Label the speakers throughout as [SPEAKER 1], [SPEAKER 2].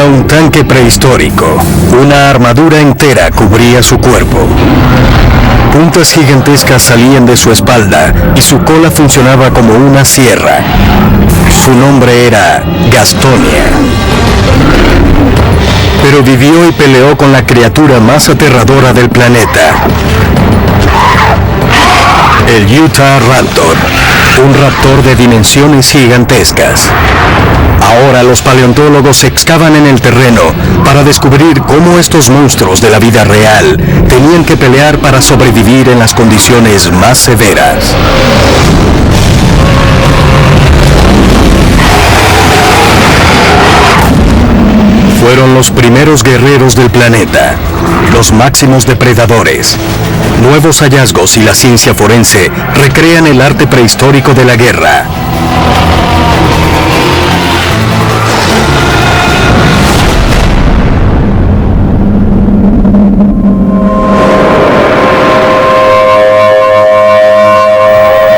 [SPEAKER 1] Era un tanque prehistórico. Una armadura entera cubría su cuerpo. Puntas gigantescas salían de su espalda y su cola funcionaba como una sierra. Su nombre era Gastonia. Pero vivió y peleó con la criatura más aterradora del planeta. El Utah Raptor, un raptor de dimensiones gigantescas. Ahora los paleontólogos excavan en el terreno para descubrir cómo estos monstruos de la vida real tenían que pelear para sobrevivir en las condiciones más severas. Fueron los primeros guerreros del planeta, los máximos depredadores. Nuevos hallazgos y la ciencia forense recrean el arte prehistórico de la guerra.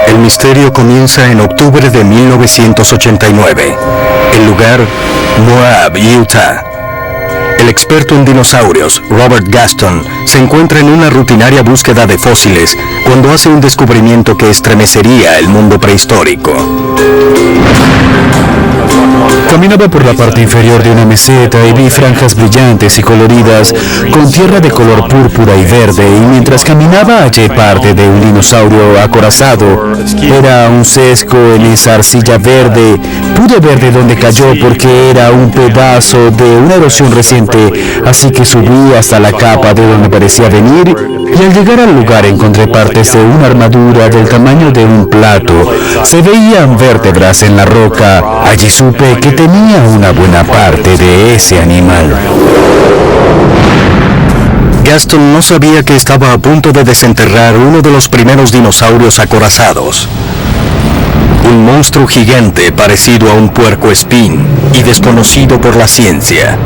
[SPEAKER 1] El misterio comienza en octubre de 1989. El lugar, Moab, Utah. El experto en dinosaurios, Robert Gaston, se encuentra en una rutinaria búsqueda de fósiles cuando hace un descubrimiento que estremecería el mundo prehistórico.
[SPEAKER 2] Caminaba por la parte inferior de una meseta y vi franjas brillantes y coloridas con tierra de color púrpura y verde, y mientras caminaba hallé parte de un dinosaurio acorazado. Era un sesgo en esa arcilla verde. Pude ver de dónde cayó porque era un pedazo de una erosión reciente, así que subí hasta la capa de donde parecía venir, y al llegar al lugar encontré partes de una armadura del tamaño de un plato. Se veían vértebras en la roca. Allí supe que tenía una buena parte de ese animal.
[SPEAKER 1] Gaston no sabía que estaba a punto de desenterrar uno de los primeros dinosaurios acorazados. Un monstruo gigante parecido a un puercoespín y desconocido por la ciencia.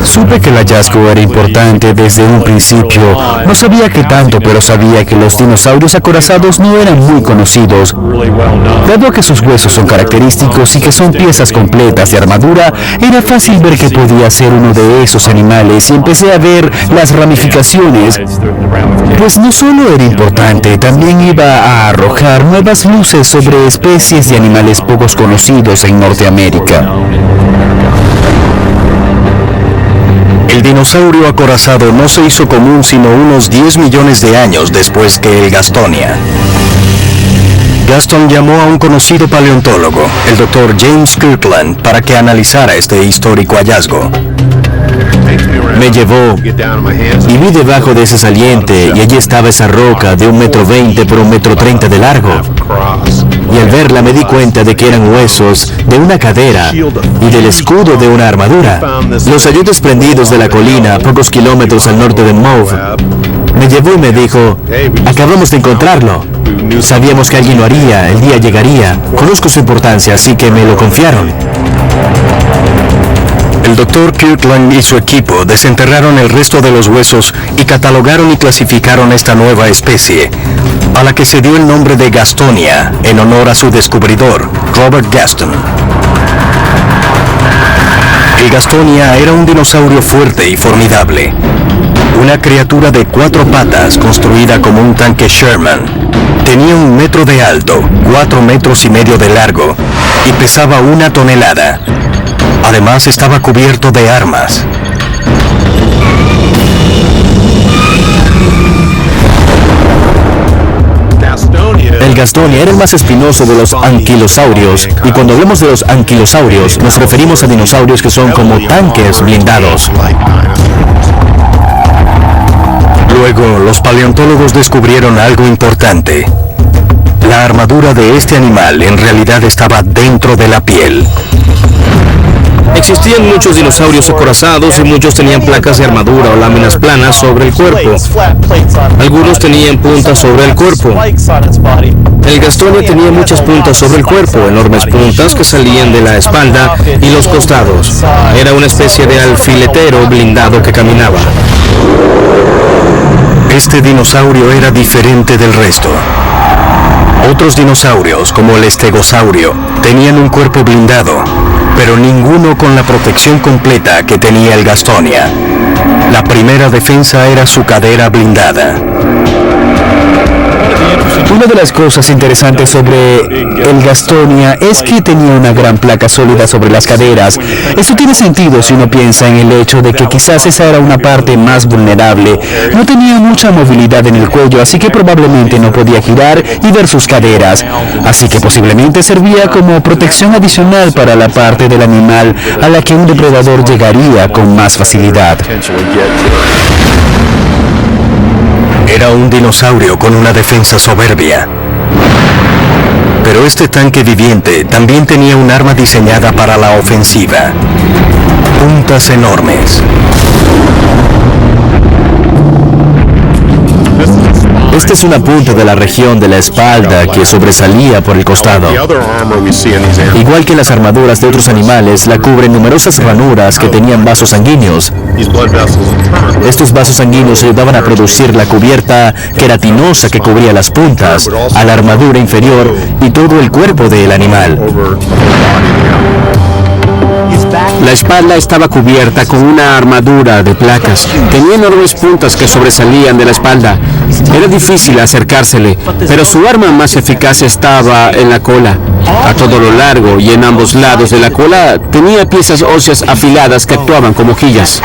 [SPEAKER 2] Supe que el hallazgo era importante desde un principio. No sabía qué tanto, pero sabía que los dinosaurios acorazados no eran muy conocidos. Dado que sus huesos son característicos y que son piezas completas de armadura, era fácil ver que podía ser uno de esos animales, y empecé a ver las ramificaciones. Pues no solo era importante, también iba a arrojar nuevas luces sobre especies de animales pocos conocidos en Norteamérica.
[SPEAKER 1] El dinosaurio acorazado no se hizo común sino unos 10 millones de años después que el Gastonia. Gaston llamó a un conocido paleontólogo, el Dr. James Kirkland, para que analizara este histórico hallazgo.
[SPEAKER 2] Me llevó y vi debajo de ese saliente, y allí estaba esa roca de 1,20 m por 1,30 m de largo. Y al verla me di cuenta de que eran huesos de una cadera y del escudo de una armadura. Los hallé desprendidos de la colina a pocos kilómetros al norte de Moab. Me llevó y me dijo: acabamos de encontrarlo. Sabíamos que alguien lo haría, el día llegaría. Conozco su importancia, así que me lo confiaron.
[SPEAKER 1] El Dr. Kirkland y su equipo desenterraron el resto de los huesos y catalogaron y clasificaron esta nueva especie, a la que se dio el nombre de Gastonia, en honor a su descubridor, Robert Gaston. El Gastonia era un dinosaurio fuerte y formidable, una criatura de 4 patas construida como un tanque Sherman. Tenía 1 metro de alto, 4,5 metros de largo y pesaba 1 tonelada. Además estaba cubierto de armas.
[SPEAKER 2] El Gastonia era el más espinoso de los anquilosaurios, y cuando hablamos de los anquilosaurios nos referimos a dinosaurios que son como tanques blindados.
[SPEAKER 1] Luego, los paleontólogos descubrieron algo importante. La armadura de este animal en realidad estaba dentro de la piel.
[SPEAKER 3] Existían muchos dinosaurios acorazados y muchos tenían placas de armadura o láminas planas sobre el cuerpo. Algunos tenían puntas sobre el cuerpo. El Gastonia tenía muchas puntas sobre el cuerpo, enormes puntas que salían de la espalda y los costados. Era una especie de alfiletero blindado que caminaba.
[SPEAKER 1] Este dinosaurio era diferente del resto. Otros dinosaurios, como el estegosaurio, tenían un cuerpo blindado. pero ninguno con la protección completa que tenía el Gastonia. La primera defensa era su cadera blindada.
[SPEAKER 2] Una de las cosas interesantes sobre el Gastonia es que tenía una gran placa sólida sobre las caderas. Eso tiene sentido si uno piensa en el hecho de que quizás esa era una parte más vulnerable. No tenía mucha movilidad en el cuello, así que probablemente no podía girar y ver sus caderas. Así que posiblemente servía como protección adicional para la parte del animal a la que un depredador llegaría con más facilidad.
[SPEAKER 1] Era un dinosaurio con una defensa soberbia. Pero este tanque viviente también tenía un arma diseñada para la ofensiva. Puntas enormes.
[SPEAKER 3] Esta es una punta de la región de la espalda que sobresalía por el costado. Igual que las armaduras de otros animales, la cubren numerosas ranuras que tenían vasos sanguíneos. Estos vasos sanguíneos ayudaban a producir la cubierta queratinosa que cubría las puntas, a la armadura inferior y todo el cuerpo del animal. La espalda estaba cubierta con una armadura de placas. Tenía enormes puntas que sobresalían de la espalda. Era difícil acercársele, pero su arma más eficaz estaba en la cola. A todo lo largo y en ambos lados de la cola tenía piezas óseas afiladas que actuaban como hojillas.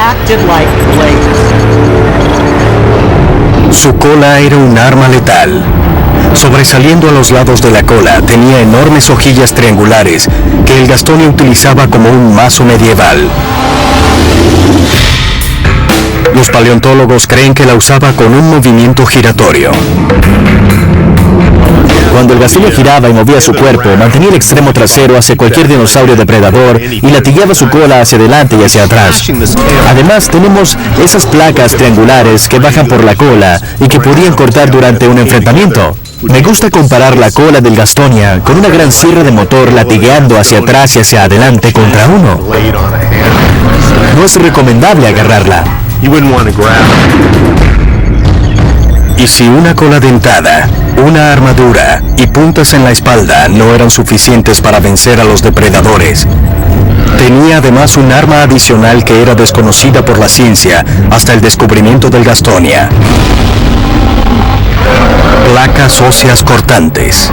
[SPEAKER 1] Su cola era un arma letal. Sobresaliendo a los lados de la cola tenía enormes hojillas triangulares que el Gastonia utilizaba como un mazo medieval. Los paleontólogos creen que la usaba con un movimiento giratorio.
[SPEAKER 3] Cuando el Gastonia giraba y movía su cuerpo, mantenía el extremo trasero hacia cualquier dinosaurio depredador y latigueaba su cola hacia adelante y hacia atrás. Además, tenemos esas placas triangulares que bajan por la cola y que podían cortar durante un enfrentamiento. Me gusta comparar la cola del Gastonia con una gran sierra de motor latigueando hacia atrás y hacia adelante contra uno. No es recomendable agarrarla.
[SPEAKER 1] Y si una cola dentada, una armadura y puntas en la espalda no eran suficientes para vencer a los depredadores, tenía además un arma adicional que era desconocida por la ciencia hasta el descubrimiento del Gastonia. Placas óseas cortantes.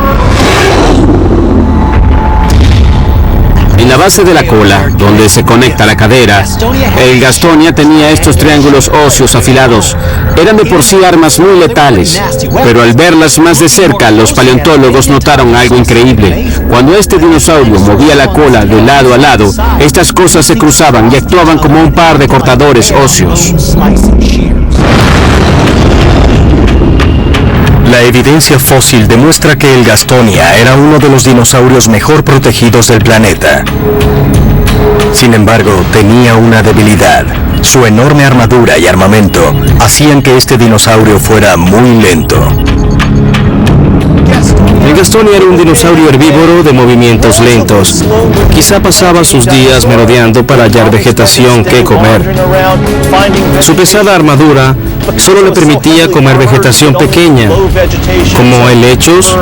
[SPEAKER 3] En la base de la cola, donde se conecta la cadera, el Gastonia tenía estos triángulos óseos afilados. Eran de por sí armas muy letales, pero al verlas más de cerca, los paleontólogos notaron algo increíble. Cuando este dinosaurio movía la cola de lado a lado, estas cosas se cruzaban y actuaban como un par de cortadores óseos.
[SPEAKER 1] La evidencia fósil demuestra que el Gastonia era uno de los dinosaurios mejor protegidos del planeta. Sin embargo, tenía una debilidad. Su enorme armadura y armamento hacían que este dinosaurio fuera muy lento.
[SPEAKER 3] El Gastonia era un dinosaurio herbívoro de movimientos lentos. Quizá pasaba sus días merodeando para hallar vegetación que comer. Su pesada armadura solo le permitía comer vegetación pequeña, como helechos,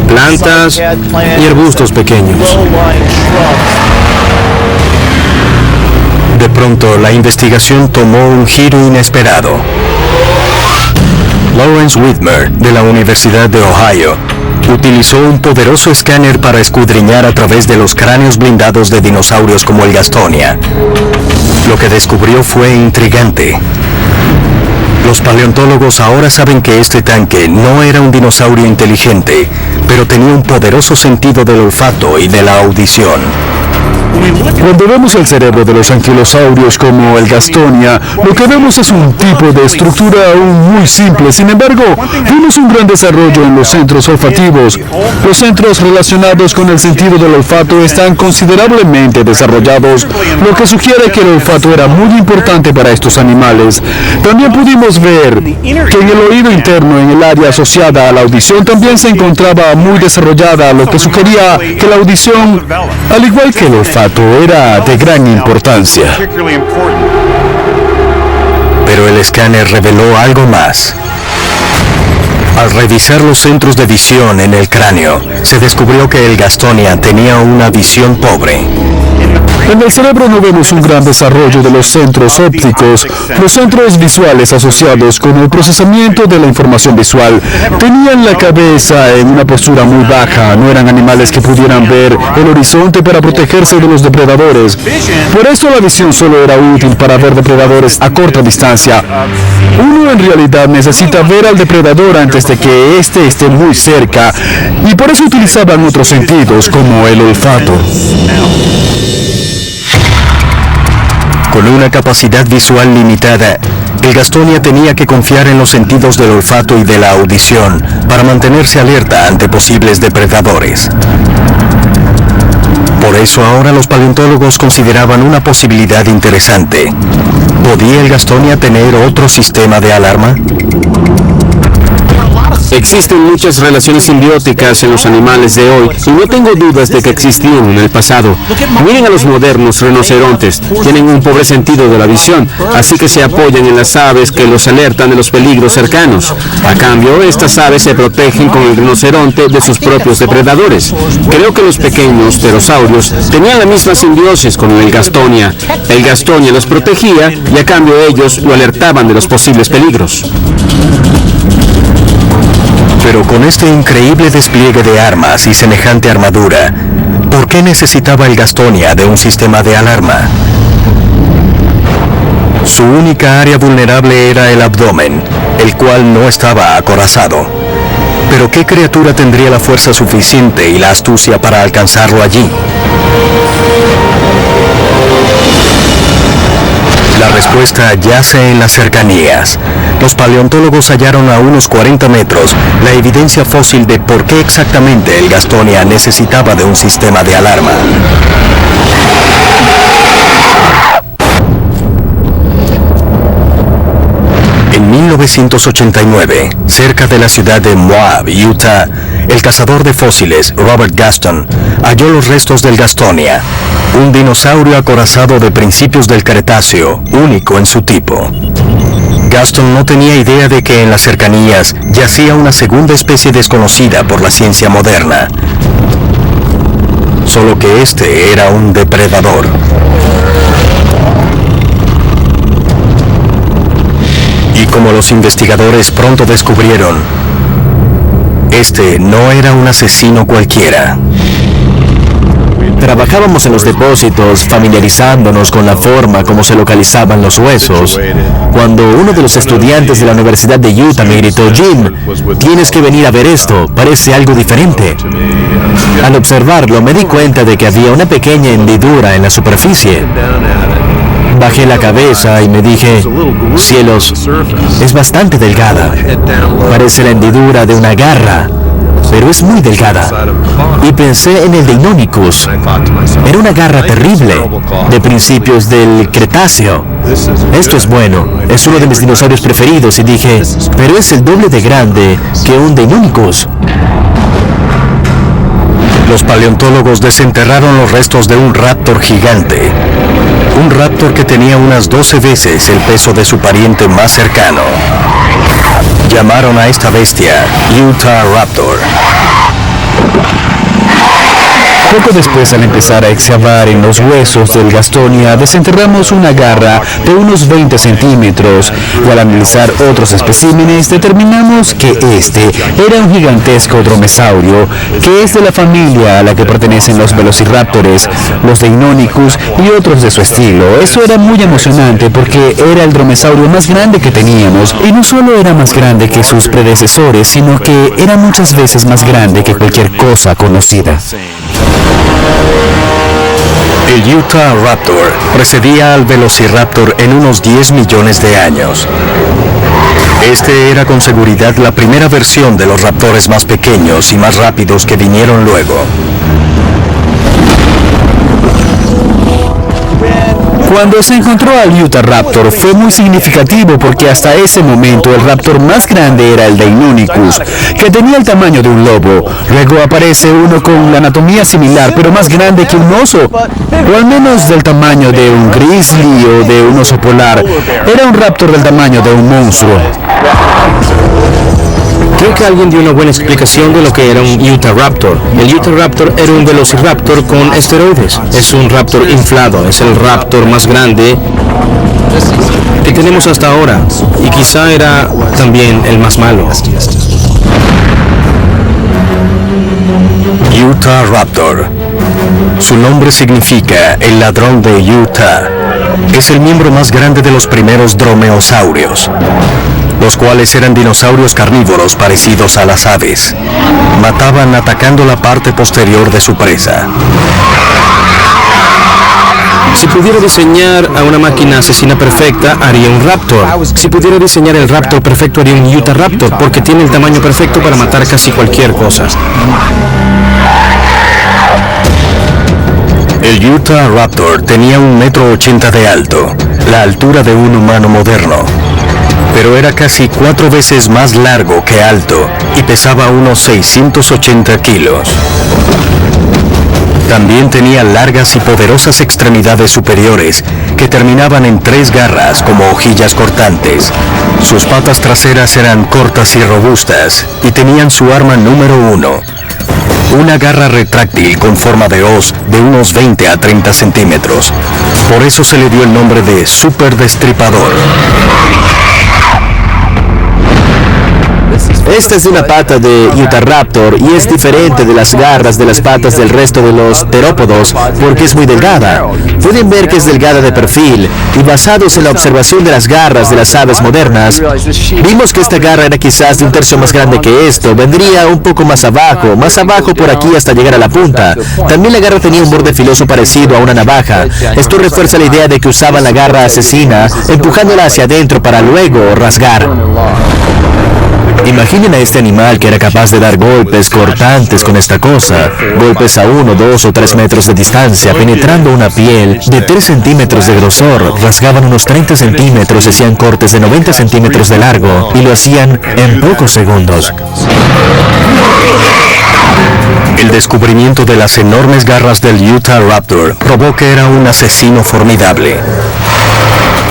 [SPEAKER 3] plantas y arbustos pequeños.
[SPEAKER 1] De pronto, la investigación tomó un giro inesperado. Lawrence Whitmer, de la Universidad de Ohio, utilizó un poderoso escáner para escudriñar a través de los cráneos blindados de dinosaurios como el Gastonia. Lo que descubrió fue intrigante. Los paleontólogos ahora saben que este tanque no era un dinosaurio inteligente, pero tenía un poderoso sentido del olfato y de la audición.
[SPEAKER 2] Cuando vemos el cerebro de los anquilosaurios como el Gastonia, lo que vemos es un tipo de estructura aún muy simple. Sin embargo, vemos un gran desarrollo en los centros olfativos. Los centros relacionados con el sentido del olfato están considerablemente desarrollados, lo que sugiere que el olfato era muy importante para estos animales. También pudimos ver que en el oído interno, en el área asociada a la audición, también se encontraba muy desarrollada, lo que sugería que la audición, al igual que el olfato, era de gran importancia.
[SPEAKER 1] Pero el escáner reveló algo más. Al revisar los centros de visión en el cráneo, se descubrió que el Gastonia tenía una visión pobre.
[SPEAKER 2] En el cerebro no vemos un gran desarrollo de los centros ópticos. Los centros visuales asociados con el procesamiento de la información visual tenían la cabeza en una postura muy baja. No eran animales que pudieran ver el horizonte para protegerse de los depredadores. Por esto la visión solo era útil para ver depredadores a corta distancia. Uno en realidad necesita ver al depredador antes de que éste esté muy cerca, y por eso utilizaban otros sentidos como el olfato.
[SPEAKER 1] Con una capacidad visual limitada, el Gastonia tenía que confiar en los sentidos del olfato y de la audición para mantenerse alerta ante posibles depredadores. Por eso ahora los paleontólogos consideraban una posibilidad interesante. ¿Podía el Gastonia tener otro sistema de alarma?
[SPEAKER 3] Existen muchas relaciones simbióticas en los animales de hoy y no tengo dudas de que existían en el pasado. Miren a los modernos rinocerontes, tienen un pobre sentido de la visión, así que se apoyan en las aves que los alertan de los peligros cercanos. A cambio, estas aves se protegen con el rinoceronte de sus propios depredadores. Creo que los pequeños pterosaurios tenían la misma simbiosis con el Gastonia. El Gastonia los protegía y a cambio ellos lo alertaban de los posibles peligros.
[SPEAKER 1] Pero con este increíble despliegue de armas y semejante armadura, ¿por qué necesitaba el Gastonia de un sistema de alarma? Su única área vulnerable era el abdomen, el cual no estaba acorazado. Pero ¿qué criatura tendría la fuerza suficiente y la astucia para alcanzarlo allí? La respuesta yace en las cercanías. Los paleontólogos hallaron a unos 40 metros la evidencia fósil de por qué exactamente el Gastonia necesitaba de un sistema de alarma. En 1989, cerca de la ciudad de Moab, Utah, el cazador de fósiles Robert Gaston halló los restos del Gastonia, un dinosaurio acorazado de principios del Cretáceo, único en su tipo. Gaston no tenía idea de que en las cercanías yacía una segunda especie desconocida por la ciencia moderna, solo que este era un depredador. Y como los investigadores pronto descubrieron, este no era un asesino cualquiera.
[SPEAKER 3] Trabajábamos en los depósitos, familiarizándonos con la forma como se localizaban los huesos, cuando uno de los estudiantes de la Universidad de Utah me gritó: Jim, tienes que venir a ver esto, parece algo diferente. Al observarlo me di cuenta de que había una pequeña hendidura en la superficie. Bajé la cabeza y me dije: cielos, es bastante delgada, parece la hendidura de una garra, pero es muy delgada. Y pensé en el Deinonychus. Era una garra terrible, de principios del Cretáceo. Esto es bueno, es uno de mis dinosaurios preferidos, y dije, pero es el doble de grande que un Deinonychus.
[SPEAKER 1] Los paleontólogos desenterraron los restos de un raptor gigante. Un raptor que tenía unas 12 veces el peso de su pariente más cercano. Llamaron a esta bestia Utahraptor.
[SPEAKER 2] Poco después, al empezar a excavar en los huesos del Gastonia, desenterramos una garra de unos 20 centímetros, y al analizar otros especímenes determinamos que este era un gigantesco dromesaurio, que es de la familia a la que pertenecen los velociraptores, los Deinonychus y otros de su estilo. Eso era muy emocionante porque era el dromesaurio más grande que teníamos, y no solo era más grande que sus predecesores, sino que era muchas veces más grande que cualquier cosa conocida.
[SPEAKER 1] El Utahraptor precedía al Velociraptor en unos 10 millones de años. Este era con seguridad la primera versión de los raptores más pequeños y más rápidos que vinieron luego.
[SPEAKER 2] Cuando se encontró al Utahraptor fue muy significativo porque hasta ese momento el raptor más grande era el Deinonychus, que tenía el tamaño de un lobo. Luego aparece uno con la anatomía similar, pero más grande que un oso, o al menos del tamaño de un grizzly o de un oso polar. Era un raptor del tamaño de un monstruo.
[SPEAKER 3] Creo que alguien dio una buena explicación de lo que era un Utahraptor. El Utahraptor era un velociraptor con esteroides. Es un raptor inflado, es el raptor más grande que tenemos hasta ahora. Y quizá era también el más malo.
[SPEAKER 1] Utahraptor. Su nombre significa el ladrón de Utah. Es el miembro más grande de los primeros dromeosaurios, los cuales eran dinosaurios carnívoros parecidos a las aves. Mataban atacando la parte posterior de su presa.
[SPEAKER 3] Si pudiera diseñar a una máquina asesina perfecta, haría un raptor. Si pudiera diseñar el raptor perfecto, haría un Utahraptor, porque tiene el tamaño perfecto para matar casi cualquier cosa.
[SPEAKER 1] El Utahraptor tenía 1,80 m de alto, la altura de un humano moderno, pero era casi 4 veces más largo que alto y pesaba unos 680 kilos. También tenía largas y poderosas extremidades superiores que terminaban en 3 garras como hojillas cortantes. Sus patas traseras eran cortas y robustas y tenían su arma número 1. Una garra retráctil con forma de hoz de unos 20 a 30 centímetros. Por eso se le dio el nombre de Super Destripador.
[SPEAKER 4] Esta es una pata de Utahraptor y es diferente de las garras de las patas del resto de los terópodos porque es muy delgada. Pueden ver que es delgada de perfil y basados en la observación de las garras de las aves modernas, vimos que esta garra era quizás de 1/3 más grande que esto, vendría un poco más abajo por aquí hasta llegar a la punta. También la garra tenía un borde filoso parecido a una navaja. Esto refuerza la idea de que usaban la garra asesina empujándola hacia adentro para luego rasgar. Imaginen a este animal que era capaz de dar golpes cortantes con esta cosa, golpes a 1, 2 o 3 metros de distancia, penetrando una piel de 3 centímetros de grosor, rasgaban unos 30 centímetros, hacían cortes de 90 centímetros de largo y lo hacían en pocos segundos.
[SPEAKER 1] El descubrimiento de las enormes garras del Utahraptor probó que era un asesino formidable.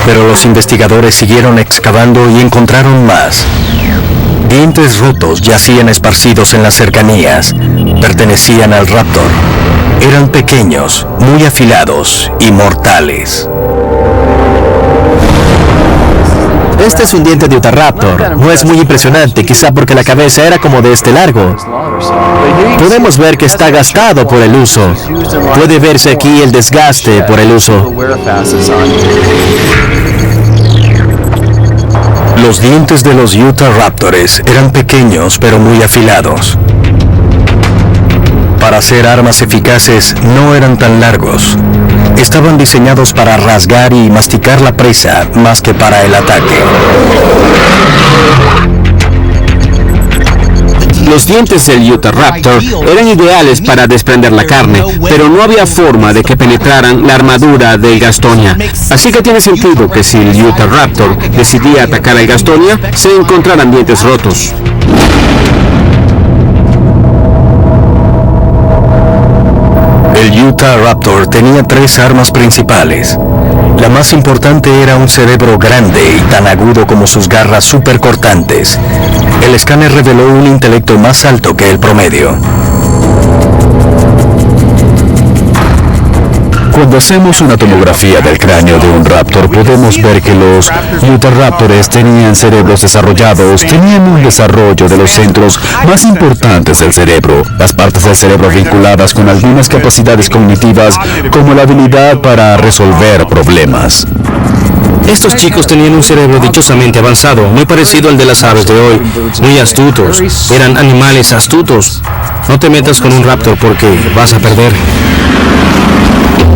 [SPEAKER 1] Pero los investigadores siguieron excavando y encontraron más. Dientes rotos yacían esparcidos en las cercanías. Pertenecían al raptor. Eran pequeños, muy afilados y mortales.
[SPEAKER 4] Este es un diente de Utahraptor. No es muy impresionante, quizá porque la cabeza era como de este largo. Podemos ver que está gastado por el uso. Puede verse aquí el desgaste por el uso.
[SPEAKER 1] Los dientes de los Utahraptores eran pequeños pero muy afilados. Para hacer armas eficaces no eran tan largos. Estaban diseñados para rasgar y masticar la presa más que para el ataque.
[SPEAKER 5] Los dientes del Utahraptor eran ideales para desprender la carne, pero no había forma de que penetraran la armadura del Gastonia. Así que tiene sentido que si el Utahraptor decidía atacar al Gastonia, se encontraran dientes rotos.
[SPEAKER 1] El Utahraptor tenía 3 armas principales. La más importante era un cerebro grande y tan agudo como sus garras supercortantes. El escáner reveló un intelecto más alto que el promedio.
[SPEAKER 2] Cuando hacemos una tomografía del cráneo de un raptor, podemos ver que los Utahraptores tenían cerebros desarrollados, tenían un desarrollo de los centros más importantes del cerebro, las partes del cerebro vinculadas con algunas capacidades cognitivas, como la habilidad para resolver problemas.
[SPEAKER 3] Estos chicos tenían un cerebro dichosamente avanzado, muy parecido al de las aves de hoy, muy astutos, eran animales astutos. No te metas con un raptor porque vas a perder.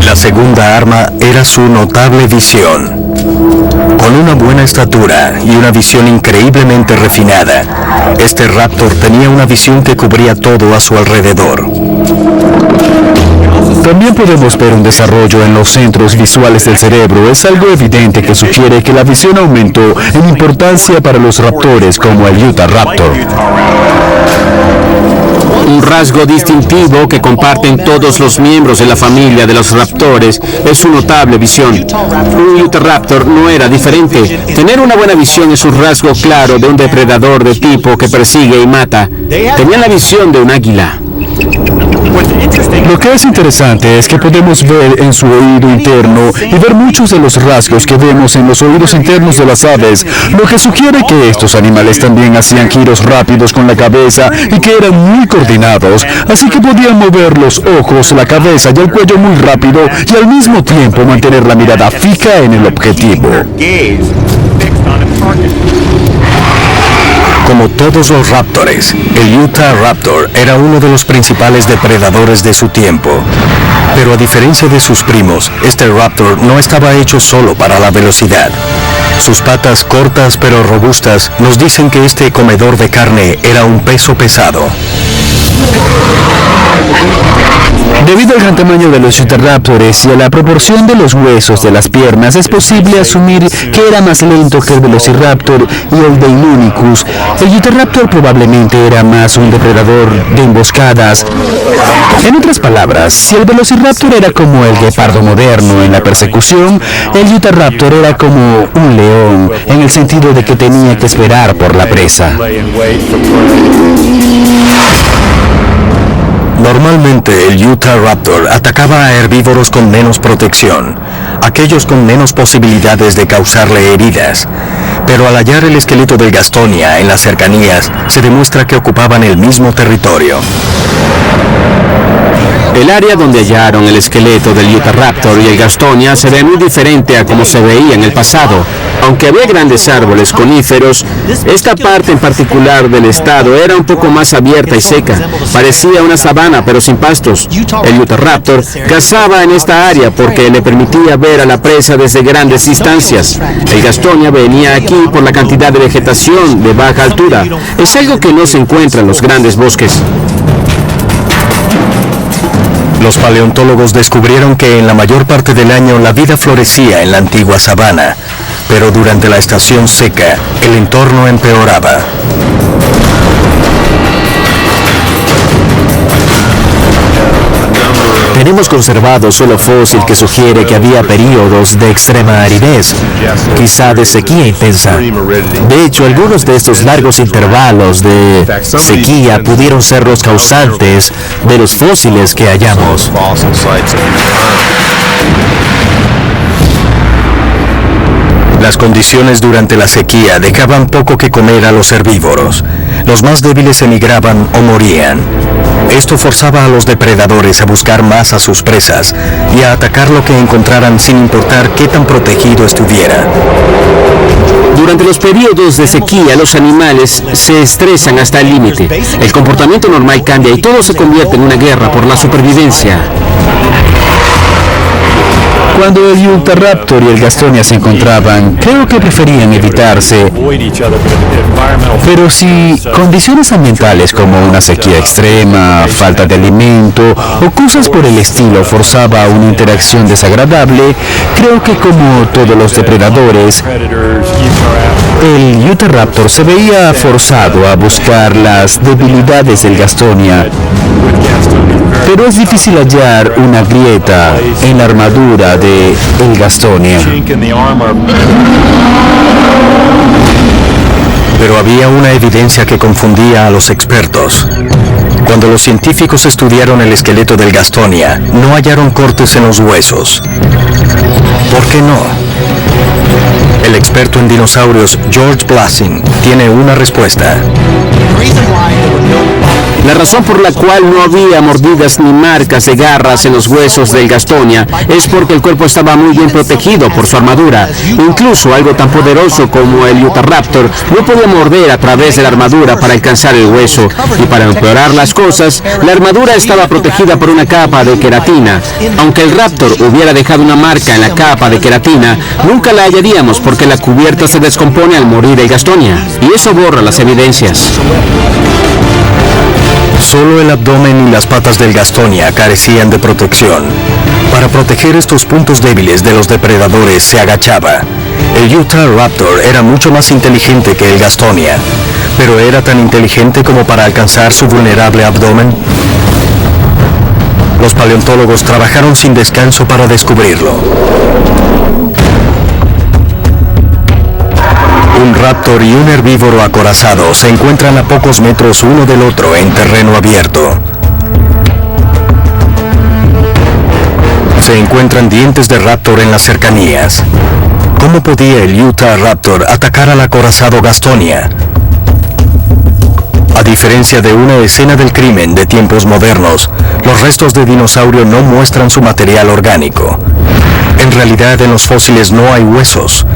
[SPEAKER 1] La segunda arma era su notable visión. Con una buena estatura y una visión increíblemente refinada, este raptor tenía una visión que cubría todo a su alrededor.
[SPEAKER 2] También podemos ver un desarrollo en los centros visuales del cerebro. Es algo evidente que sugiere que la visión aumentó en importancia para los raptores como el Utahraptor.
[SPEAKER 5] Un rasgo distintivo que comparten todos los miembros de la familia de los raptores es su notable visión. Un Utahraptor no era diferente. Tener una buena visión es un rasgo claro de un depredador de tipo que persigue y mata. Tenían la visión de un águila.
[SPEAKER 2] Lo que es interesante es que podemos ver en su oído interno y ver muchos de los rasgos que vemos en los oídos internos de las aves, lo que sugiere que estos animales también hacían giros rápidos con la cabeza y que eran muy coordinados, así que podían mover los ojos, la cabeza y el cuello muy rápido y al mismo tiempo mantener la mirada fija en el objetivo.
[SPEAKER 1] Como todos los raptores, el Utahraptor era uno de los principales depredadores de su tiempo. Pero a diferencia de sus primos, este raptor no estaba hecho solo para la velocidad. Sus patas cortas pero robustas nos dicen que este comedor de carne era un peso pesado.
[SPEAKER 2] Debido al gran tamaño de los Utahraptores y a la proporción de los huesos de las piernas, es posible asumir que era más lento que el Velociraptor y el Deinonychus. El Utahraptor probablemente era más un depredador de emboscadas. En otras palabras, si el Velociraptor era como el guepardo moderno en la persecución, el Utahraptor era como un león, en el sentido de que tenía que esperar por la presa.
[SPEAKER 1] Normalmente el Utahraptor atacaba a herbívoros con menos protección, aquellos con menos posibilidades de causarle heridas. Pero al hallar el esqueleto del Gastonia en las cercanías, se demuestra que ocupaban el mismo territorio.
[SPEAKER 5] El área donde hallaron el esqueleto del Utahraptor y el Gastonia se ve muy diferente a como se veía en el pasado. Aunque había grandes árboles coníferos, esta parte en particular del estado era un poco más abierta y seca. Parecía una sabana pero sin pastos. El Utahraptor cazaba en esta área porque le permitía ver a la presa desde grandes distancias. El Gastonia venía aquí por la cantidad de vegetación de baja altura. Es algo que no se encuentra en los grandes bosques.
[SPEAKER 1] Los paleontólogos descubrieron que en la mayor parte del año la vida florecía en la antigua sabana, pero durante la estación seca, el entorno empeoraba.
[SPEAKER 4] Tenemos conservado suelo fósil que sugiere que había periodos de extrema aridez, quizá de sequía intensa. De hecho, algunos de estos largos intervalos de sequía pudieron ser los causantes de los fósiles que hallamos.
[SPEAKER 1] Las condiciones durante la sequía dejaban poco que comer a los herbívoros. Los más débiles emigraban o morían. Esto forzaba a los depredadores a buscar más a sus presas y a atacar lo que encontraran sin importar qué tan protegido estuviera.
[SPEAKER 5] Durante los periodos de sequía, los animales se estresan hasta el límite. El comportamiento normal cambia y todo se convierte en una guerra por la supervivencia.
[SPEAKER 2] Cuando el Utahraptor y el Gastonia se encontraban, creo que preferían evitarse. Pero si condiciones ambientales como una sequía extrema, falta de alimento o cosas por el estilo forzaba una interacción desagradable, creo que como todos los depredadores, el Utahraptor se veía forzado a buscar las debilidades del Gastonia. Pero es difícil hallar una grieta en la armadura de el Gastonia.
[SPEAKER 1] Pero había una evidencia que confundía a los expertos. Cuando los científicos estudiaron el esqueleto del Gastonia, no hallaron cortes en los huesos. ¿Por qué no? El experto en dinosaurios George Blazing tiene una respuesta.
[SPEAKER 5] La razón por la cual no había mordidas ni marcas de garras en los huesos del Gastonia es porque el cuerpo estaba muy bien protegido por su armadura. Incluso algo tan poderoso como el Utahraptor no podía morder a través de la armadura para alcanzar el hueso. Y para empeorar las cosas, la armadura estaba protegida por una capa de queratina. Aunque el Raptor hubiera dejado una marca en la capa de queratina, nunca la hallaríamos porque la cubierta se descompone al morir el Gastonia. Y eso borra las evidencias.
[SPEAKER 1] Solo el abdomen y las patas del Gastonia carecían de protección. Para proteger estos puntos débiles de los depredadores se agachaba. El Utahraptor era mucho más inteligente que el Gastonia. ¿Pero era tan inteligente como para alcanzar su vulnerable abdomen? Los paleontólogos trabajaron sin descanso para descubrirlo. Un raptor y un herbívoro acorazado se encuentran a pocos metros uno del otro en terreno abierto. Se encuentran dientes de raptor en las cercanías. ¿Cómo podía el Utah Raptor atacar al acorazado Gastonia? A diferencia de una escena del crimen de tiempos modernos, los restos de dinosaurio no muestran su material orgánico. En realidad, en los fósiles no hay huesos.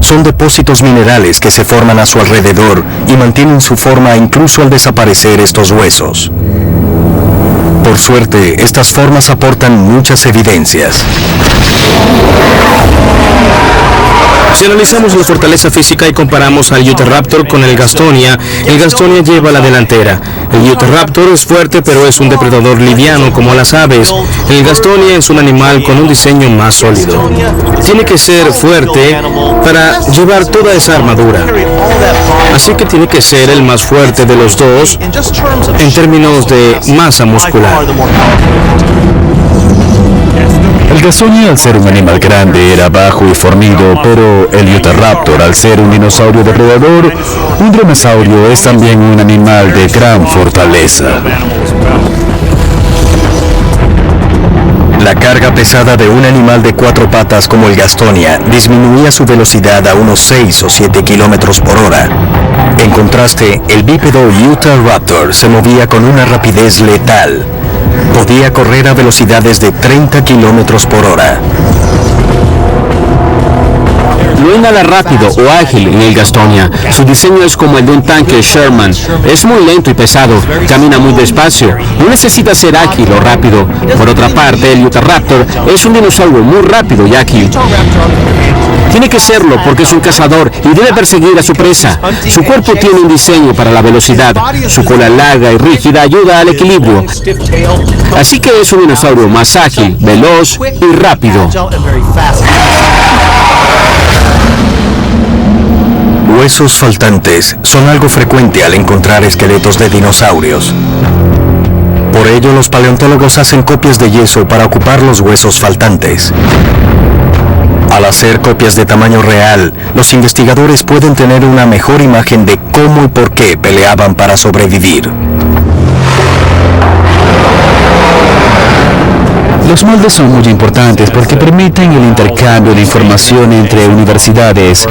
[SPEAKER 1] Son depósitos minerales que se forman a su alrededor y mantienen su forma incluso al desaparecer estos huesos. Por suerte, estas formas aportan muchas evidencias.
[SPEAKER 3] Si analizamos la fortaleza física y comparamos al Utahraptor con el Gastonia lleva la delantera. El Utahraptor es fuerte, pero es un depredador liviano como las aves. El Gastonia es un animal con un diseño más sólido. Tiene que ser fuerte para llevar toda esa armadura. Así que tiene que ser el más fuerte de los dos en términos de masa muscular.
[SPEAKER 2] El Gastonia, al ser un animal grande, era bajo y fornido, pero el Utahraptor, al ser un dinosaurio depredador, un dromasaurio, es también un animal de gran fortaleza.
[SPEAKER 1] La carga pesada de un animal de 4 patas como el Gastonia disminuía su velocidad a unos 6 o 7 kilómetros por hora. En contraste, el bípedo Utahraptor se movía con una rapidez letal. Podía correr a velocidades de 30 kilómetros por hora.
[SPEAKER 5] No hay nada rápido o ágil en el Gastonia. Su diseño es como el de un tanque Sherman. Es muy lento y pesado, camina muy despacio, no necesita ser ágil o rápido. Por otra parte, el Utahraptor es un dinosaurio muy rápido y ágil. Tiene que serlo porque es un cazador y debe perseguir a su presa. Su cuerpo tiene un diseño para la velocidad. Su cola larga y rígida ayuda al equilibrio. Así que es un dinosaurio más ágil, veloz y rápido.
[SPEAKER 1] Huesos faltantes son algo frecuente al encontrar esqueletos de dinosaurios. Por ello, los paleontólogos hacen copias de yeso para ocupar los huesos faltantes. Al hacer copias de tamaño real, los investigadores pueden tener una mejor imagen de cómo y por qué peleaban para sobrevivir.
[SPEAKER 2] Los moldes son muy importantes porque permiten el intercambio de información entre universidades,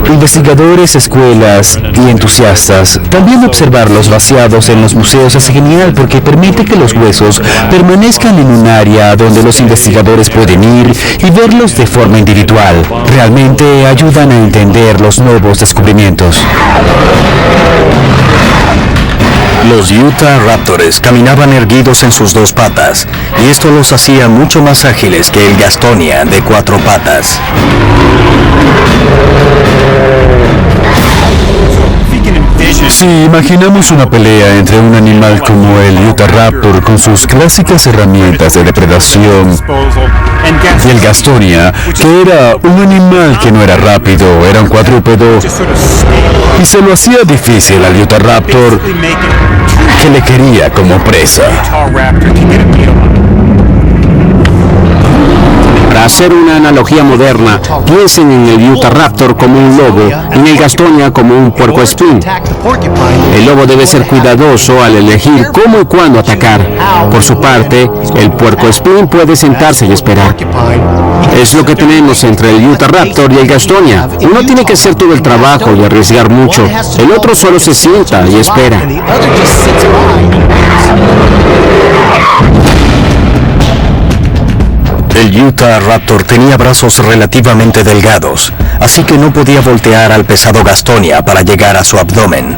[SPEAKER 2] investigadores, escuelas y entusiastas. También observar los vaciados en los museos es genial porque permite que los huesos permanezcan en un área donde los investigadores pueden ir y verlos de forma individual. Realmente ayudan a entender los nuevos descubrimientos.
[SPEAKER 1] Los Utahraptores caminaban erguidos en sus 2 patas, y esto los hacía mucho más ágiles que el Gastonia de 4 patas.
[SPEAKER 2] Si imaginamos una pelea entre un animal como el Utahraptor con sus clásicas herramientas de depredación y el Gastonia, que era un animal que no era rápido, era un cuadrúpedo, y se lo hacía difícil al Utahraptor, que le quería como presa.
[SPEAKER 5] Para hacer una analogía moderna, piensen en el Utahraptor como un lobo y en el Gastonia como un puercoespín. El lobo debe ser cuidadoso al elegir cómo y cuándo atacar. Por su parte, el puercoespín puede sentarse y esperar. Es lo que tenemos entre el Utahraptor y el Gastonia. Uno tiene que hacer todo el trabajo y arriesgar mucho. El otro solo se sienta y espera.
[SPEAKER 1] El Utahraptor tenía brazos relativamente delgados, así que no podía voltear al pesado Gastonia para llegar a su abdomen.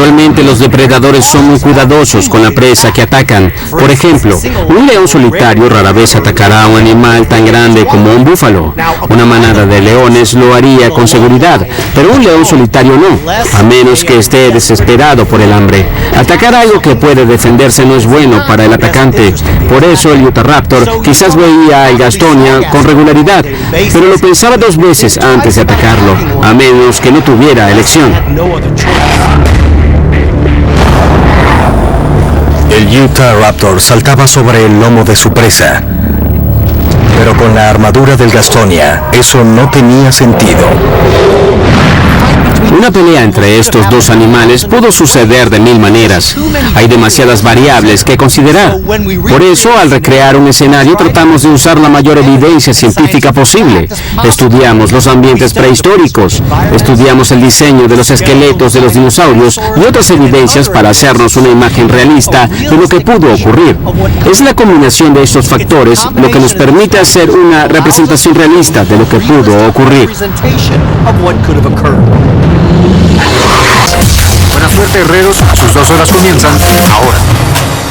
[SPEAKER 5] Usualmente los depredadores son muy cuidadosos con la presa que atacan. Por ejemplo, un león solitario rara vez atacará a un animal tan grande como un búfalo. Una manada de leones lo haría con seguridad, pero un león solitario no, a menos que esté desesperado por el hambre. Atacar algo que puede defenderse no es bueno para el atacante. Por eso el Utahraptor quizás veía al Gastonia con regularidad, pero lo pensaba 2 veces antes de atacarlo, a menos que no tuviera elección.
[SPEAKER 1] El Utahraptor saltaba sobre el lomo de su presa, pero con la armadura del Gastonia, eso no tenía sentido.
[SPEAKER 5] Una pelea entre estos dos animales pudo suceder de 1000 maneras. Hay demasiadas variables que considerar. Por eso, al recrear un escenario, tratamos de usar la mayor evidencia científica posible. Estudiamos los ambientes prehistóricos, estudiamos el diseño de los esqueletos de los dinosaurios y otras evidencias para hacernos una imagen realista de lo que pudo ocurrir. Es la combinación de estos factores lo que nos permite hacer una representación realista de lo que pudo ocurrir.
[SPEAKER 6] Buena suerte, herreros. Sus 2 horas comienzan ahora.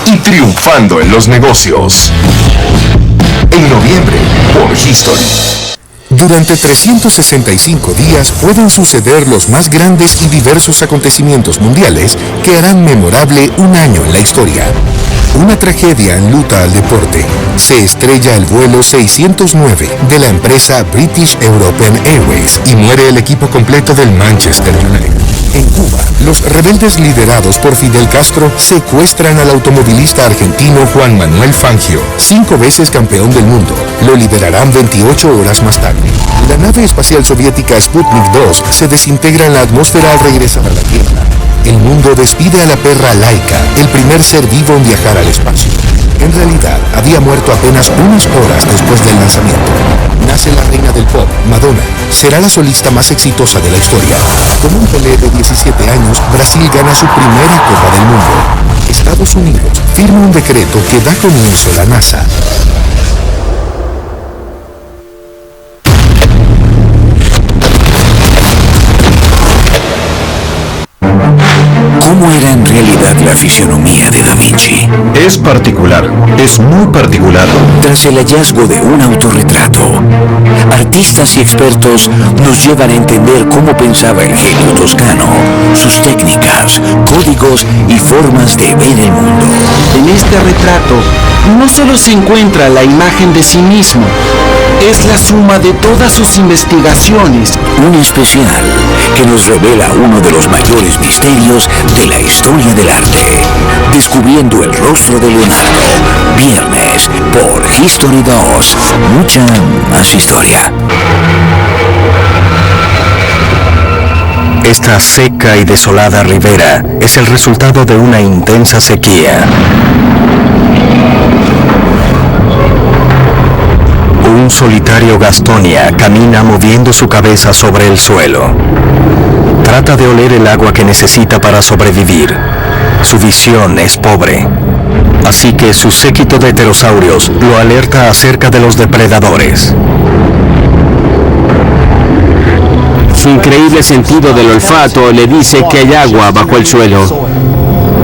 [SPEAKER 7] Y triunfando en los negocios. En noviembre, por History. Durante 365 días pueden suceder los más grandes y diversos acontecimientos mundiales que harán memorable un año en la historia. Una tragedia enluta al deporte. Se estrella el vuelo 609 de la empresa British European Airways y muere el equipo completo del Manchester United. En Cuba, los rebeldes liderados por Fidel Castro secuestran al automovilista argentino Juan Manuel Fangio, 5 veces campeón del mundo. Lo liberarán 28 horas más tarde. La nave espacial soviética Sputnik 2 se desintegra en la atmósfera al regresar a la Tierra. El mundo despide a la perra Laika, el primer ser vivo en viajar al espacio. En realidad, había muerto apenas unas horas después del lanzamiento. Nace la reina del pop, Madonna. Será la solista más exitosa de la historia. Con un Pelé de 17 años, Brasil gana su primera Copa del Mundo. Estados Unidos firma un decreto que da comienzo a la NASA.
[SPEAKER 8] ¿Cómo era en realidad la fisionomía de Da Vinci?
[SPEAKER 7] Es particular, es muy particular.
[SPEAKER 8] Tras el hallazgo de un autorretrato, artistas y expertos nos llevan a entender cómo pensaba el genio toscano, sus técnicas, códigos y formas de ver el mundo.
[SPEAKER 9] En este retrato no solo se encuentra la imagen de sí mismo, es la suma de todas sus investigaciones.
[SPEAKER 8] Un especial que nos revela uno de los mayores misterios de la historia del arte. Descubriendo el rostro de Leonardo. Viernes por History 2. Mucha más historia.
[SPEAKER 1] Esta seca y desolada ribera es el resultado de una intensa sequía. Un solitario Gastonia camina moviendo su cabeza sobre el suelo. Trata de oler el agua que necesita para sobrevivir. Su visión es pobre, así que su séquito de pterosaurios lo alerta acerca de los depredadores.
[SPEAKER 5] Su increíble sentido del olfato le dice que hay agua bajo el suelo.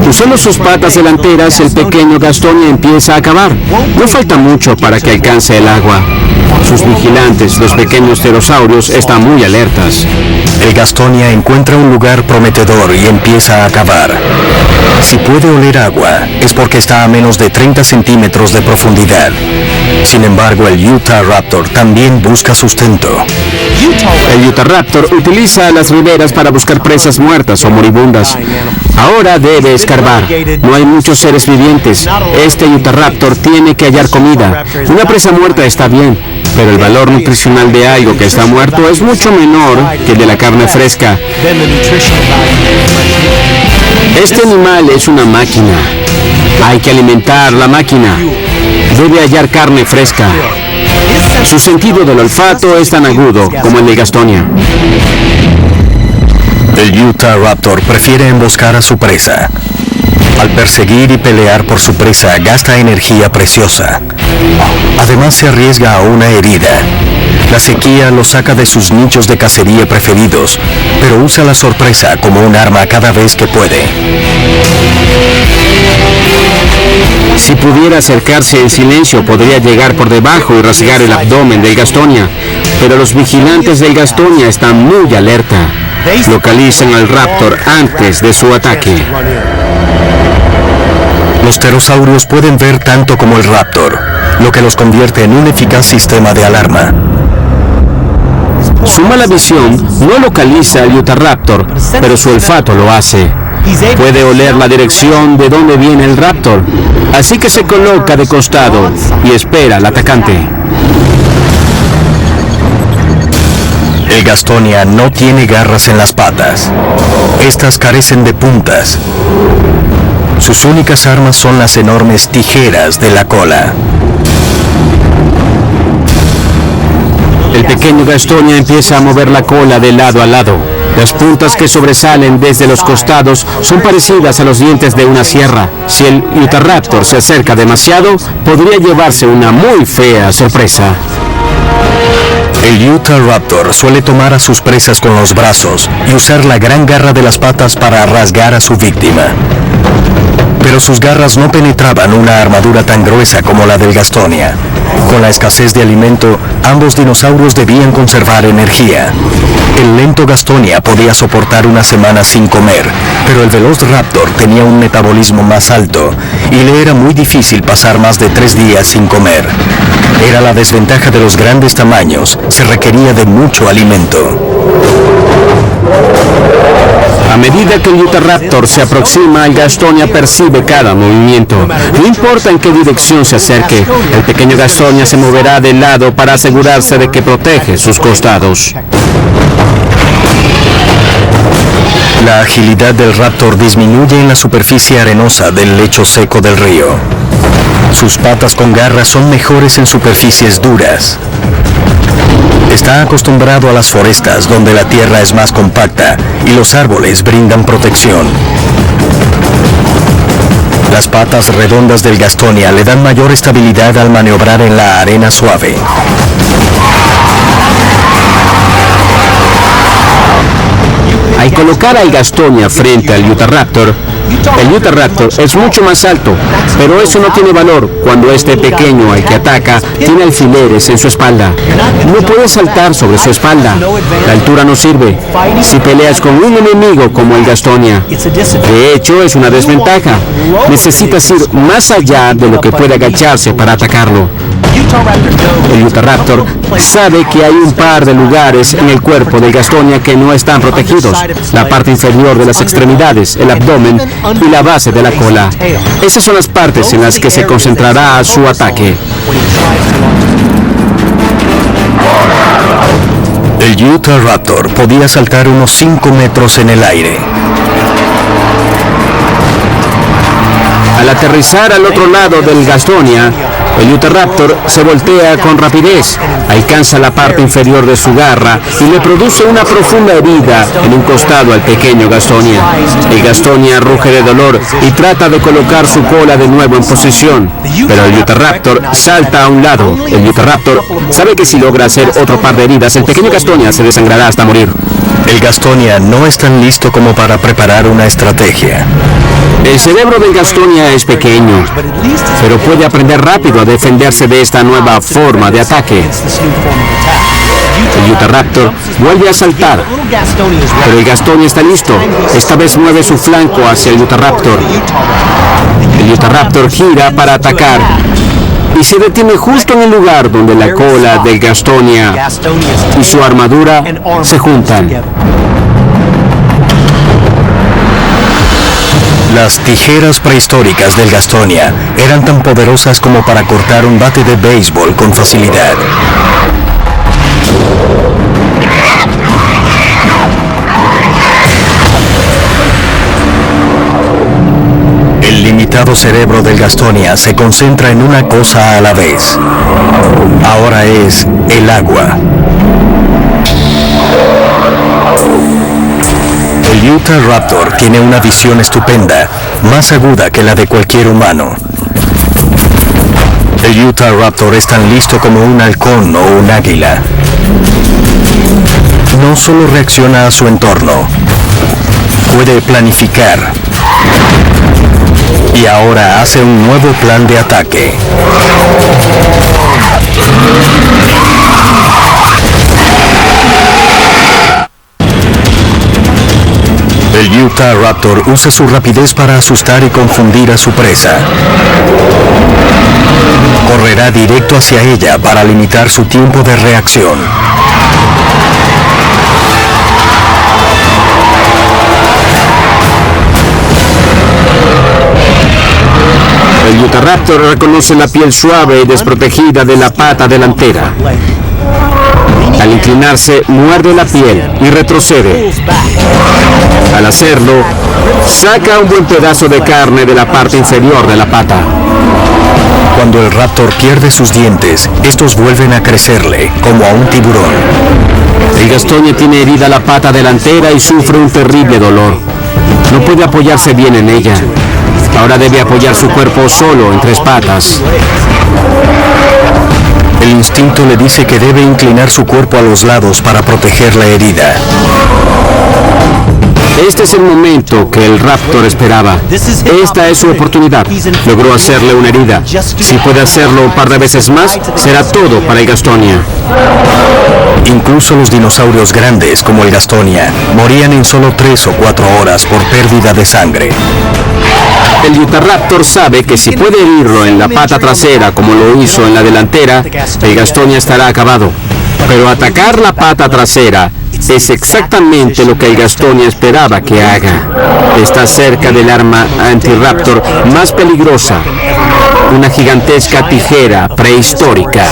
[SPEAKER 5] Usando sus patas delanteras, el pequeño Gastonia empieza a cavar. No falta mucho para que alcance el agua. Sus vigilantes, los pequeños pterosaurios, están muy alertas.
[SPEAKER 1] El Gastonia encuentra un lugar prometedor y empieza a cavar. Si puede oler agua, es porque está a menos de 30 centímetros de profundidad. Sin embargo, el Utahraptor también busca sustento.
[SPEAKER 5] El Utahraptor utiliza las riberas para buscar presas muertas o moribundas. Ahora debe escarbar. No hay muchos seres vivientes. Este Utahraptor tiene que hallar comida. Una presa muerta está bien, pero el valor nutricional de algo que está muerto es mucho menor que el de la carne fresca. Este animal es una máquina. Hay que alimentar la máquina. Debe hallar carne fresca. Su sentido del olfato es tan agudo como el de Gastonia.
[SPEAKER 1] El Utahraptor prefiere emboscar a su presa. Al perseguir y pelear por su presa, gasta energía preciosa. Además, se arriesga a una herida. La sequía los saca de sus nichos de cacería preferidos, pero usa la sorpresa como un arma cada vez que puede.
[SPEAKER 5] Si pudiera acercarse en silencio, podría llegar por debajo y rasgar el abdomen del Gastonia, pero los vigilantes del Gastonia están muy alerta. Localizan al Raptor antes de su ataque.
[SPEAKER 1] Los pterosaurios pueden ver tanto como el Raptor, lo que los convierte en un eficaz sistema de alarma.
[SPEAKER 5] Su mala visión no localiza al Utahraptor, pero su olfato lo hace. Puede oler la dirección de donde viene el Raptor, así que se coloca de costado y espera al atacante.
[SPEAKER 1] El Gastonia no tiene garras en las patas. Estas carecen de puntas. Sus únicas armas son las enormes tijeras de la cola.
[SPEAKER 5] El pequeño Gastonia empieza a mover la cola de lado a lado. Las puntas que sobresalen desde los costados son parecidas a los dientes de una sierra. Si el Utahraptor se acerca demasiado, podría llevarse una muy fea sorpresa.
[SPEAKER 1] El Utahraptor suele tomar a sus presas con los brazos y usar la gran garra de las patas para rasgar a su víctima. Pero sus garras no penetraban una armadura tan gruesa como la del Gastonia. Con la escasez de alimento, ambos dinosaurios debían conservar energía. El lento Gastonia podía soportar una semana sin comer, pero el veloz Raptor tenía un metabolismo más alto y le era muy difícil pasar más de 3 días sin comer. Era la desventaja de los grandes tamaños, se requería de mucho alimento.
[SPEAKER 5] A medida que el Utahraptor se aproxima, el Gastonia percibe cada movimiento. No importa en qué dirección se acerque, el pequeño Gastonia se moverá de lado para asegurarse de que protege sus costados.
[SPEAKER 1] La agilidad del Raptor disminuye en la superficie arenosa del lecho seco del río. Sus patas con garras son mejores en superficies duras. Está acostumbrado a las forestas donde la tierra es más compacta y los árboles brindan protección. Las patas redondas del Gastonia le dan mayor estabilidad al maniobrar en la arena suave.
[SPEAKER 5] Al colocar al Gastonia frente al Utahraptor, el Utahraptor es mucho más alto, pero eso no tiene valor cuando este pequeño al que ataca tiene alfileres en su espalda. No puedes saltar sobre su espalda. La altura no sirve si peleas con un enemigo como el Gastonia. De hecho, es una desventaja. Necesitas ir más allá de lo que puede agacharse para atacarlo. El Utahraptor sabe que hay un par de lugares en el cuerpo del Gastonia que no están protegidos: la parte inferior de las extremidades, el abdomen y la base de la cola. Esas son las partes en las que se concentrará su ataque.
[SPEAKER 1] El Utahraptor podía saltar unos 5 metros en el aire.
[SPEAKER 5] Al aterrizar al otro lado del Gastonia, el Utahraptor se voltea con rapidez, alcanza la parte inferior de su garra y le produce una profunda herida en un costado al pequeño Gastonia. El Gastonia ruge de dolor y trata de colocar su cola de nuevo en posición, pero el Utahraptor salta a un lado. El Utahraptor sabe que si logra hacer otro par de heridas, el pequeño Gastonia se desangrará hasta morir.
[SPEAKER 1] El Gastonia no es tan listo como para preparar una estrategia.
[SPEAKER 5] El cerebro del Gastonia es pequeño, pero puede aprender rápido a defenderse de esta nueva forma de ataque. El Utahraptor vuelve a saltar, pero el Gastonia está listo. Esta vez mueve su flanco hacia el Utahraptor. El Utahraptor gira para atacar y se detiene justo en el lugar donde la cola del Gastonia y su armadura se juntan.
[SPEAKER 1] Las tijeras prehistóricas del Gastonia eran tan poderosas como para cortar un bate de béisbol con facilidad. El limitado cerebro del Gastonia se concentra en una cosa a la vez. Ahora es el agua. El Utahraptor tiene una visión estupenda, más aguda que la de cualquier humano. El Utahraptor es tan listo como un halcón o un águila. No solo reacciona a su entorno, puede planificar. Y ahora hace un nuevo plan de ataque. El Utahraptor usa su rapidez para asustar y confundir a su presa. Correrá directo hacia ella para limitar su tiempo de reacción.
[SPEAKER 5] El Utahraptor reconoce la piel suave y desprotegida de la pata delantera. Al inclinarse, muerde la piel y retrocede. Al hacerlo, saca un buen pedazo de carne de la parte inferior de la pata.
[SPEAKER 1] Cuando el raptor pierde sus dientes, estos vuelven a crecerle, como a un tiburón.
[SPEAKER 5] El Gastonia tiene herida la pata delantera y sufre un terrible dolor. No puede apoyarse bien en ella. Ahora debe apoyar su cuerpo solo en tres patas.
[SPEAKER 1] El instinto le dice que debe inclinar su cuerpo a los lados para proteger la herida.
[SPEAKER 5] Este es el momento que el Raptor esperaba. Esta es su oportunidad. Logró hacerle una herida. Si puede hacerlo un par de veces más, será todo para el Gastonia.
[SPEAKER 1] Incluso los dinosaurios grandes, como el Gastonia, morían en solo 3 o 4 horas por pérdida de sangre.
[SPEAKER 5] El Utahraptor sabe que si puede herirlo en la pata trasera como lo hizo en la delantera, el Gastonia estará acabado. Pero atacar la pata trasera es exactamente lo que el Gastonia esperaba que haga. Está cerca del arma anti-Raptor más peligrosa, una gigantesca tijera prehistórica.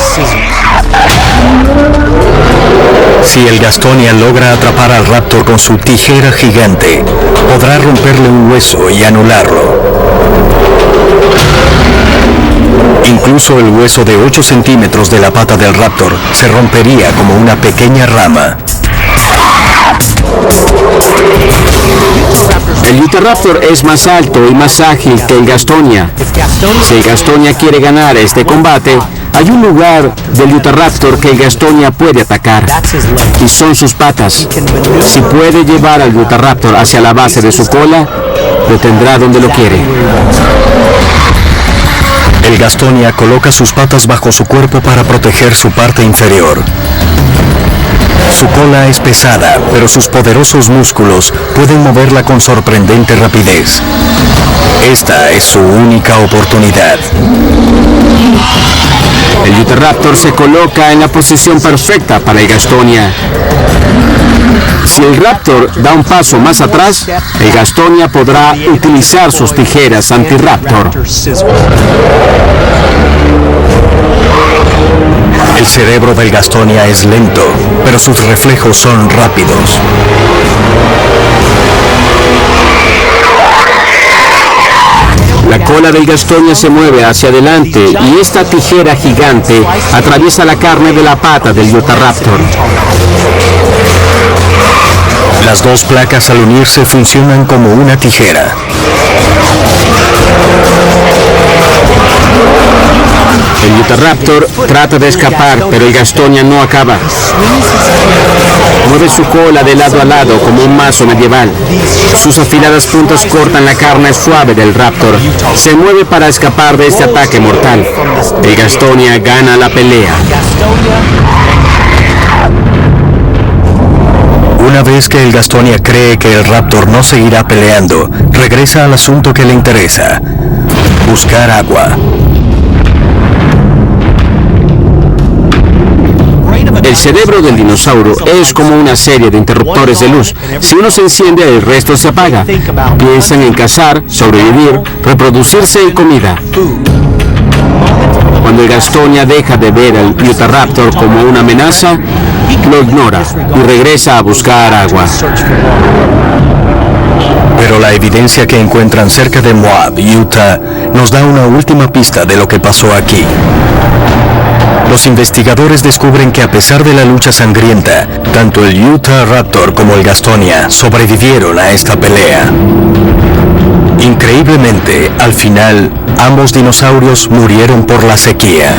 [SPEAKER 1] Si el Gastonia logra atrapar al Raptor con su tijera gigante, podrá romperle un hueso y anularlo. Incluso el hueso de 8 centímetros de la pata del Raptor se rompería como una pequeña rama.
[SPEAKER 5] El Utahraptor es más alto y más ágil que el Gastonia. Si el Gastonia quiere ganar este combate, hay un lugar del Utahraptor que el Gastonia puede atacar, y son sus patas. Si puede llevar al Utahraptor hacia la base de su cola, lo tendrá donde lo quiere.
[SPEAKER 1] El Gastonia coloca sus patas bajo su cuerpo para proteger su parte inferior. Su cola es pesada, pero sus poderosos músculos pueden moverla con sorprendente rapidez. Esta es su única oportunidad.
[SPEAKER 5] El Utahraptor se coloca en la posición perfecta para el Gastonia. Si el Raptor da un paso más atrás, el Gastonia podrá utilizar sus tijeras anti-Raptor.
[SPEAKER 1] El cerebro del Gastonia es lento, pero sus reflejos son rápidos.
[SPEAKER 5] La cola del Gastonia se mueve hacia adelante y esta tijera gigante atraviesa la carne de la pata del Utahraptor.
[SPEAKER 1] Las dos placas al unirse funcionan como una tijera.
[SPEAKER 5] El Utahraptor trata de escapar, pero el Gastonia no acaba. Mueve su cola de lado a lado como un mazo medieval. Sus afiladas puntas cortan la carne suave del Raptor. Se mueve para escapar de este ataque mortal. El Gastonia gana la pelea.
[SPEAKER 1] Una vez que el Gastonia cree que el Raptor no seguirá peleando, regresa al asunto que le interesa: buscar agua.
[SPEAKER 5] El cerebro del dinosaurio es como una serie de interruptores de luz. Si uno se enciende, el resto se apaga. Piensan en cazar, sobrevivir, reproducirse y comida. Cuando el Gastonia deja de ver al Utahraptor como una amenaza, lo ignora y regresa a buscar agua.
[SPEAKER 1] Pero la evidencia que encuentran cerca de Moab, Utah, nos da una última pista de lo que pasó aquí. Los investigadores descubren que a pesar de la lucha sangrienta, tanto el Utahraptor como el Gastonia sobrevivieron a esta pelea. Increíblemente, al final, ambos dinosaurios murieron por la sequía.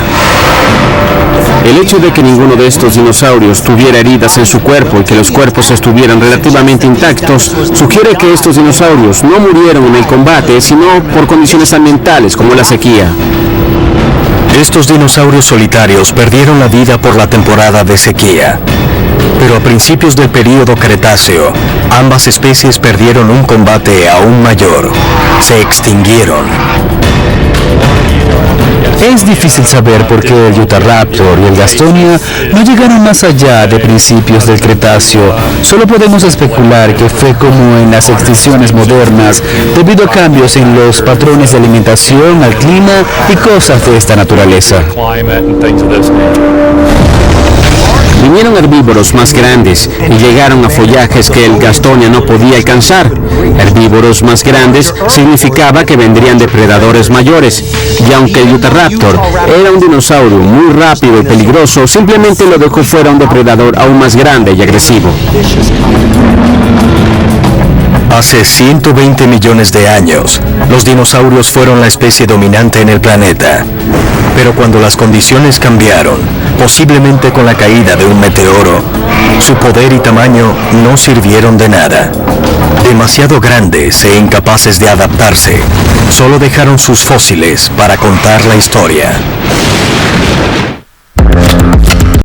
[SPEAKER 5] El hecho de que ninguno de estos dinosaurios tuviera heridas en su cuerpo y que los cuerpos estuvieran relativamente intactos, sugiere que estos dinosaurios no murieron en el combate, sino por condiciones ambientales como la sequía.
[SPEAKER 1] Estos dinosaurios solitarios perdieron la vida por la temporada de sequía. Pero a principios del período Cretáceo, ambas especies perdieron un combate aún mayor. Se extinguieron.
[SPEAKER 2] Es difícil saber por qué el Utahraptor y el Gastonia no llegaron más allá de principios del Cretáceo. Solo podemos especular que fue como en las extinciones modernas, debido a cambios en los patrones de alimentación, al clima y cosas de esta naturaleza.
[SPEAKER 5] Vinieron herbívoros más grandes y llegaron a follajes que el Gastonia no podía alcanzar. Herbívoros más grandes significaba que vendrían depredadores mayores, y aunque el Utahraptor era un dinosaurio muy rápido y peligroso, simplemente lo dejó fuera un depredador aún más grande y agresivo.
[SPEAKER 1] Hace 120 millones de años, los dinosaurios fueron la especie dominante en el planeta. Pero cuando las condiciones cambiaron, posiblemente con la caída de un meteoro, su poder y tamaño no sirvieron de nada. Demasiado grandes e incapaces de adaptarse, solo dejaron sus fósiles para contar la historia.